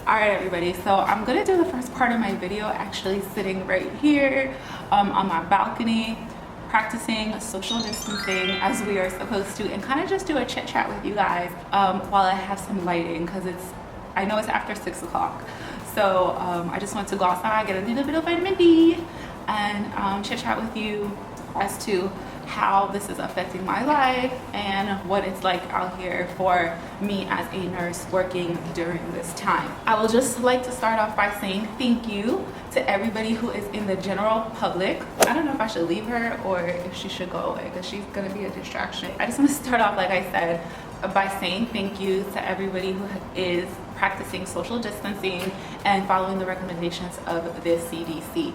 All right, everybody, so I'm gonna do the first part of my video actually sitting right here on my balcony, practicing social distancing as we are supposed to, and kind of just do a chit chat with you guys while I have some lighting, because I know it's after 6 o'clock. So I just want to go outside, get a little bit of vitamin D, and chit chat with you as to how this is affecting my life and what it's like out here for me as a nurse working during this time. I will just like to start off by saying thank you to everybody who is in the general public. I don't know if I should leave her or if she should go away because she's gonna be a distraction. I just want to start off, like I said, by saying thank you to everybody who is practicing social distancing and following the recommendations of the CDC.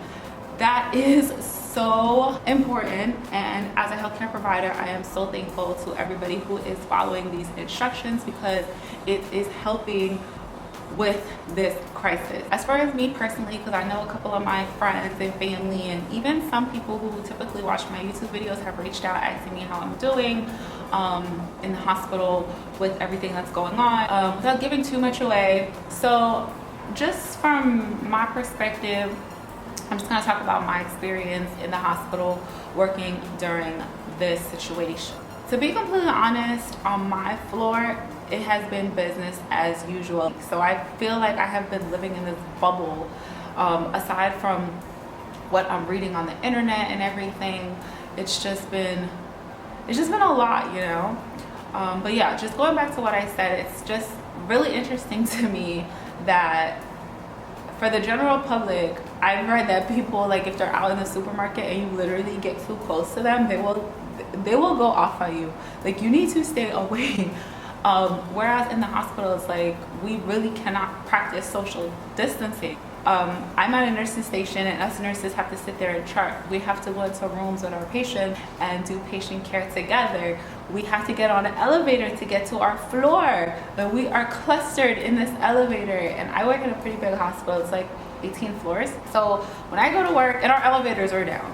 That is so important, and as a healthcare provider, I am so thankful to everybody who is following these instructions because it is helping with this crisis. As far as me personally, because I know a couple of my friends and family and even some people who typically watch my YouTube videos have reached out asking me how I'm doing in the hospital with everything that's going on, without giving too much away. So just from my perspective, I'm just gonna talk about my experience in the hospital working during this situation. To be completely honest, on my floor, it has been business as usual. So I feel like I have been living in this bubble, aside from what I'm reading on the internet and everything. It's just been a lot, you know? But yeah, just going back to what I said, it's just really interesting to me that for the general public, I've read that people, like, if they're out in the supermarket and you literally get too close to them, they will go off on you. Like, you need to stay away. Whereas in the hospital, it's like we really cannot practice social distancing. I'm at a nursing station, and us nurses have to sit there and chart. We have to go into rooms with our patients and do patient care together. We have to get on an elevator to get to our floor, but we are clustered in this elevator. And I work in a pretty big hospital. It's like 18 floors. So when I go to work, and our elevators are down,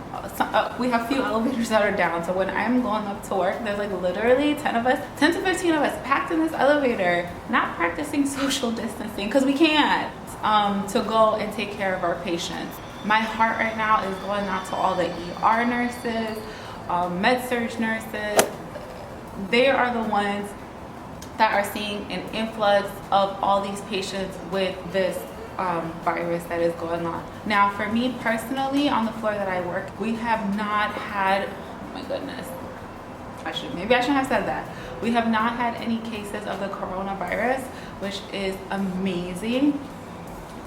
we have few elevators that are down. So when I'm going up to work, there's like literally 10 to 15 of us packed in this elevator, not practicing social distancing because we can't, to go and take care of our patients. My heart right now is going out to all the ER nurses, med-surg nurses. They are the ones that are seeing an influx of all these patients with this virus that is going on. Now, for me personally, on the floor that I work, we have not had, oh my goodness, maybe I shouldn't have said that. We have not had any cases of the coronavirus, which is amazing.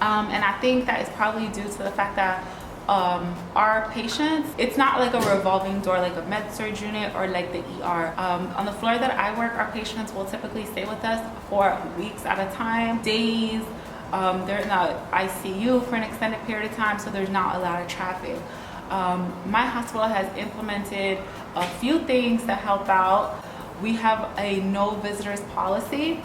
And I think that is probably due to the fact that our patients, it's not like a revolving door like a med-surg unit or like the ER. On the floor that I work, our patients will typically stay with us for weeks at a time, days. They're in the ICU for an extended period of time, so there's not a lot of traffic. My hospital has implemented a few things to help out. We have a no visitors policy,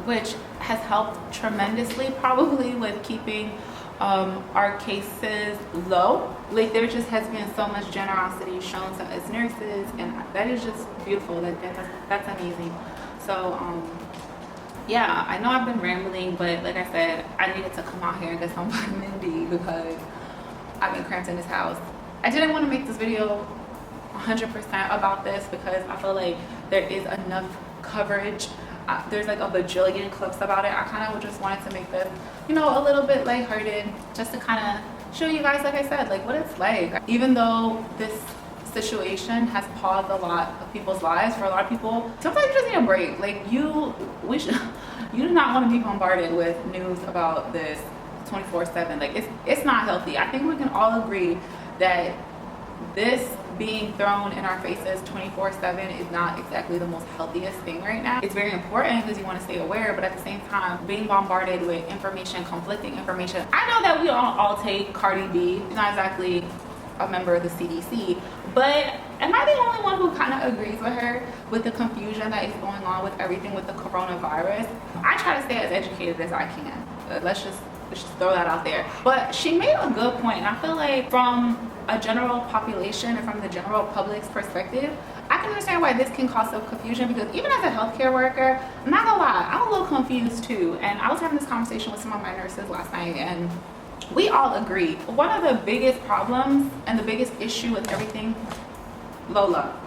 which has helped tremendously, probably with keeping our cases low. Like, there just has been so much generosity shown to us nurses, and that is just beautiful. That's amazing. So yeah, I know I've been rambling, but like I said, I needed to come out here and get some vitamin D because I've been cramped in this house. I didn't want to make this video 100% about this because I feel like there is enough coverage. There's like a bajillion clips about it. I kind of just wanted to make this, you know, a little bit lighthearted, just to kind of show you guys, like I said, like what it's like. Even though this situation has paused a lot of people's lives, for a lot of people, sometimes you just need a break. Like, you do not want to be bombarded with news about this 24/7. Like, it's not healthy. I think we can all agree that this being thrown in our faces 24/7 is not exactly the most healthiest thing right now. It's very important because you want to stay aware, but at the same time, being bombarded with information, conflicting information. I know that we all take Cardi B. She's not exactly a member of the CDC, but am I the only one who kind of agrees with her with the confusion that is going on with everything with the coronavirus? I try to stay as educated as I can. Let's just throw that out there. But she made a good point, and I feel like from a general population and from the general public's perspective, I can understand why this can cause some confusion, because even as a healthcare worker, I'm not gonna lie, I'm a little confused too. And I was having this conversation with some of my nurses last night, and we all agree one of the biggest problems and the biggest issue with everything, Lola,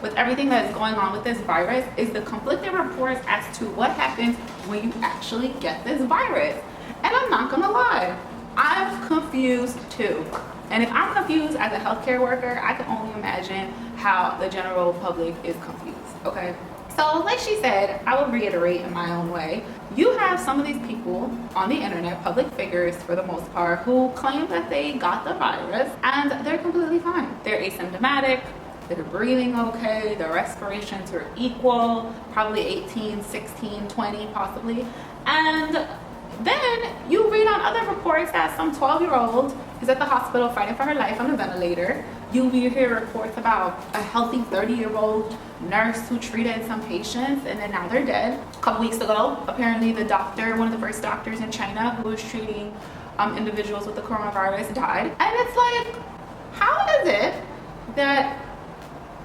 with everything that is going on with this virus is the conflicting reports as to what happens when you actually get this virus. And I'm not gonna lie, I'm confused too. And if I'm confused as a healthcare worker, I can only imagine how the general public is confused, okay? So like she said, I will reiterate in my own way, you have some of these people on the internet, public figures for the most part, who claim that they got the virus and they're completely fine. They're asymptomatic, they're breathing okay, their respirations are equal, probably 18, 16, 20 possibly. And then you read on other reports that some 12-year-old is at the hospital fighting for her life on a ventilator. You hear reports about a healthy 30-year-old nurse who treated some patients and then now they're dead. A couple weeks ago, apparently the doctor, one of the first doctors in China who was treating individuals with the coronavirus died. And it's like, how is it that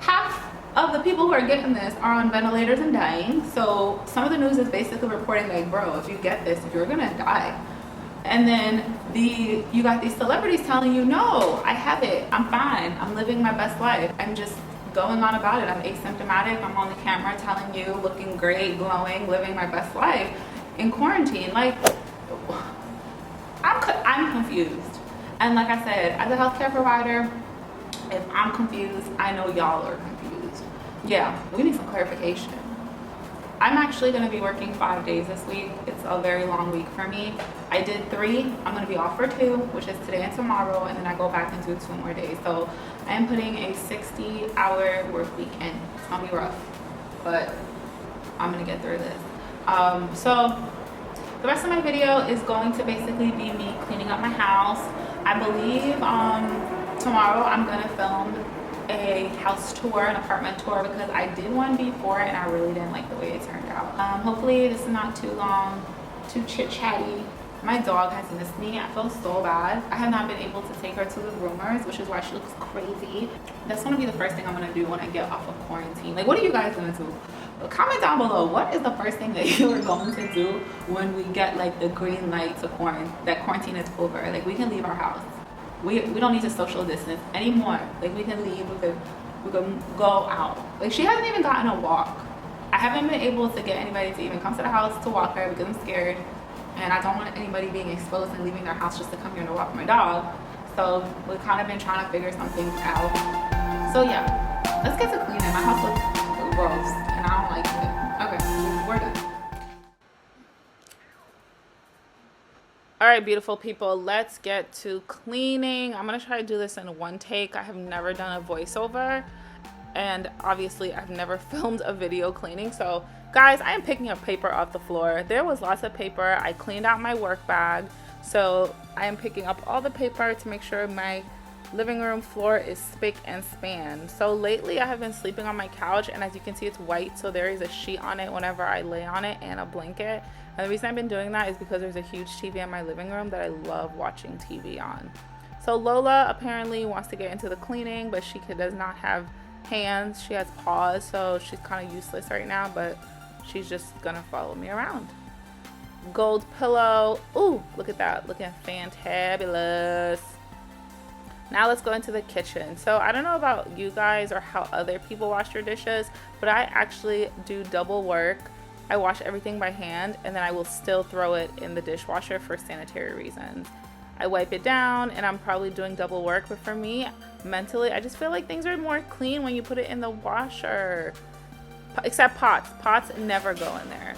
half of the people who are getting this are on ventilators and dying? So some of the news is basically reporting like, bro, if you get this, you're gonna die. And then you got these celebrities telling you, no, I have it, I'm fine, I'm living my best life, I'm just going on about it, I'm asymptomatic, I'm on the camera telling you, looking great, glowing, living my best life in quarantine. Like, I'm confused. And like I said, as a healthcare provider, if I'm confused, I know y'all are confused. Yeah, we need some clarification. I'm actually going to be working 5 days this week. It's a very long week for me. I did 3. I'm going to be off for 2, which is today and tomorrow, and then I go back and do 2 more days. So I am putting a 60-hour work week in. It's going to be rough, but I'm going to get through this. So the rest of my video is going to basically be me cleaning up my house. I believe tomorrow I'm going to film a house tour, an apartment tour, because I did one before and I really didn't like the way it turned out. Hopefully this is not too long, too chit-chatty. My dog has missed me. I feel so bad. I have not been able to take her to the groomers, which is why she looks crazy. That's gonna be the first thing I'm gonna do when I get off of quarantine. Like, what are you guys gonna do? Comment down below, what is the first thing that you are going to do when we get like the green light to that quarantine is over? Like, we can leave our house. We don't need to social distance anymore. Like, we can leave, we can go out. Like, she hasn't even gotten a walk. I haven't been able to get anybody to even come to the house to walk her because I'm scared. And I don't want anybody being exposed and leaving their house just to come here to walk my dog. So we've kind of been trying to figure some things out. So yeah, let's get to cleaning. My house looks gross and I don't like it. Okay, we're done. All right, beautiful people, let's get to cleaning. I'm gonna try to do this in one take. I have never done a voiceover, and obviously I've never filmed a video cleaning. So guys, I am picking up paper off the floor. There was lots of paper. I cleaned out my work bag. So I am picking up all the paper to make sure my living room floor is spick and span. So lately I have been sleeping on my couch, and as you can see, it's white, so there is a sheet on it whenever I lay on it and a blanket. And the reason I've been doing that is because there's a huge TV in my living room that I love watching TV on. So Lola apparently wants to get into the cleaning, but she does not have hands. She has paws, so she's kind of useless right now, but she's just gonna follow me around. Gold pillow. Ooh, look at that, looking fantabulous. Now let's go into the kitchen. So I don't know about you guys or how other people wash their dishes, but I actually do double work. I wash everything by hand, and then I will still throw it in the dishwasher for sanitary reasons. I wipe it down, and I'm probably doing double work, but for me, mentally, I just feel like things are more clean when you put it in the washer. Except pots. Pots never go in there.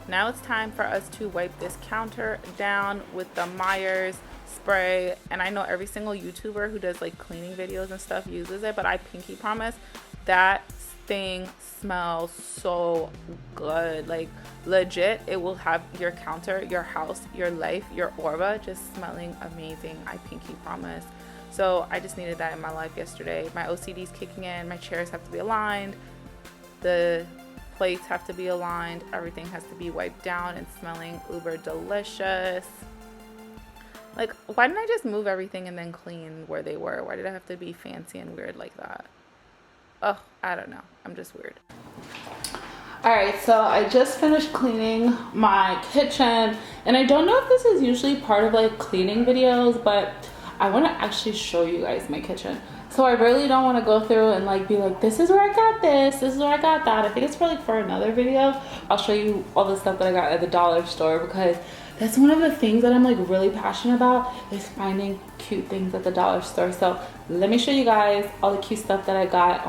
Now it's time for us to wipe this counter down with the Myers spray. And I know every single YouTuber who does like cleaning videos and stuff uses it, but I pinky promise that thing smells so good. Like, legit, it will have your counter, your house, your life, your aura just smelling amazing. I pinky promise. So I just needed that in my life yesterday. My OCD's kicking in. My chairs have to be aligned. The plates have to be aligned. Everything has to be wiped down and smelling uber delicious. Like, why didn't I just move everything and then clean where they were? Why did I have to be fancy and weird like that? Oh, I don't know. I'm just weird. All right, so I just finished cleaning my kitchen, and I don't know if this is usually part of like cleaning videos, but I want to actually show you guys my kitchen. So I really don't want to go through and like be like, this is where I got this is where I got that. I think it's for another video. I'll show you all the stuff that I got at the dollar store, because that's one of the things that I'm like really passionate about, is finding cute things at the dollar store. So let me show you guys all the cute stuff that I got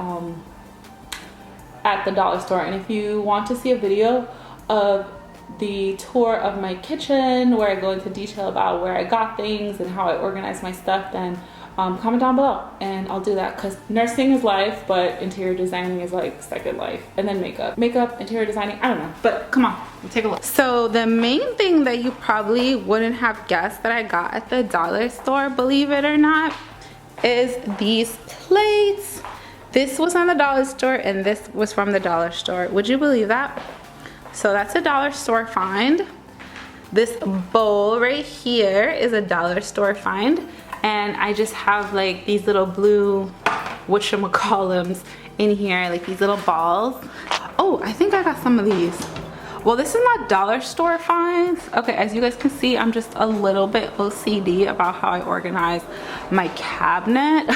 at the dollar store. And if you want to see a video of the tour of my kitchen where I go into detail about where I got things and how I organize my stuff, then comment down below and I'll do that, because nursing is life, but interior designing is like second life. And then makeup, interior designing, I don't know, but come on, we'll take a look. So the main thing that you probably wouldn't have guessed that I got at the dollar store, believe it or not, is these plates. This was on the dollar store and this was from the dollar store. Would you believe that? So that's a dollar store find. This bowl right here is a dollar store find. And I just have like these little blue whatchamacallums in here, like these little balls. Oh, I think I got some of these. Well, this is not dollar store finds. Okay, as you guys can see, I'm just a little bit OCD about how I organize my cabinet.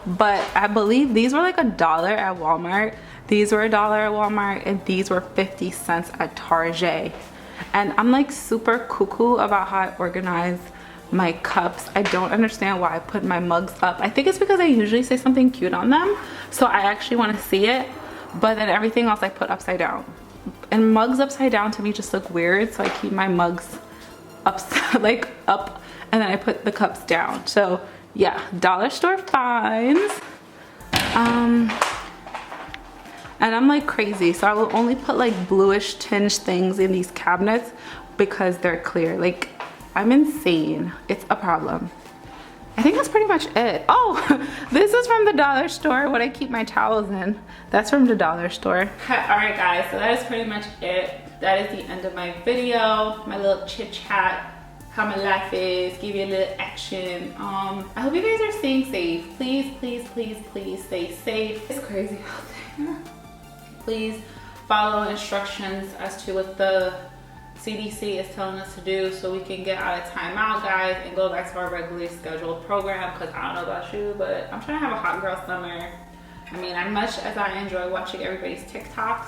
But I believe these were like $1 at Walmart. These were $1 at Walmart, and these were 50 cents at Target. And I'm like super cuckoo about how I organize my cups. I don't understand why I put my mugs up. I think it's because I usually say something cute on them, so I actually want to see it, but then everything else I put upside down. And mugs upside down to me just look weird, so I keep my mugs like up, and then I put the cups down. So yeah, dollar store finds. And I'm like crazy, so I will only put like bluish tinged things in these cabinets because they're clear. Like, I'm insane. It's a problem. I think that's pretty much it. Oh, this is from the dollar store, what I keep my towels in. That's from the dollar store. All right, guys, so that is pretty much it. That is the end of my video, my little chit chat, how my life is, give you a little action. I hope you guys are staying safe. Please, please, please, please stay safe. It's crazy out there. Please follow instructions as to what the CDC is telling us to do, so we can get out of timeout, guys, and go back to our regularly scheduled program. Because I don't know about you, but I'm trying to have a hot girl summer. I mean, as much as I enjoy watching everybody's TikToks,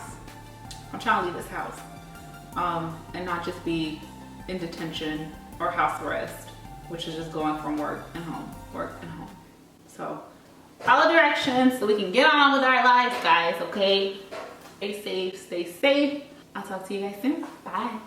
I'm trying to leave this house and not just be in detention or house arrest, which is just going from work and home, work and home. So follow directions so we can get on with our lives, guys. Okay, stay safe, stay safe. I'll talk to you guys soon. Bye.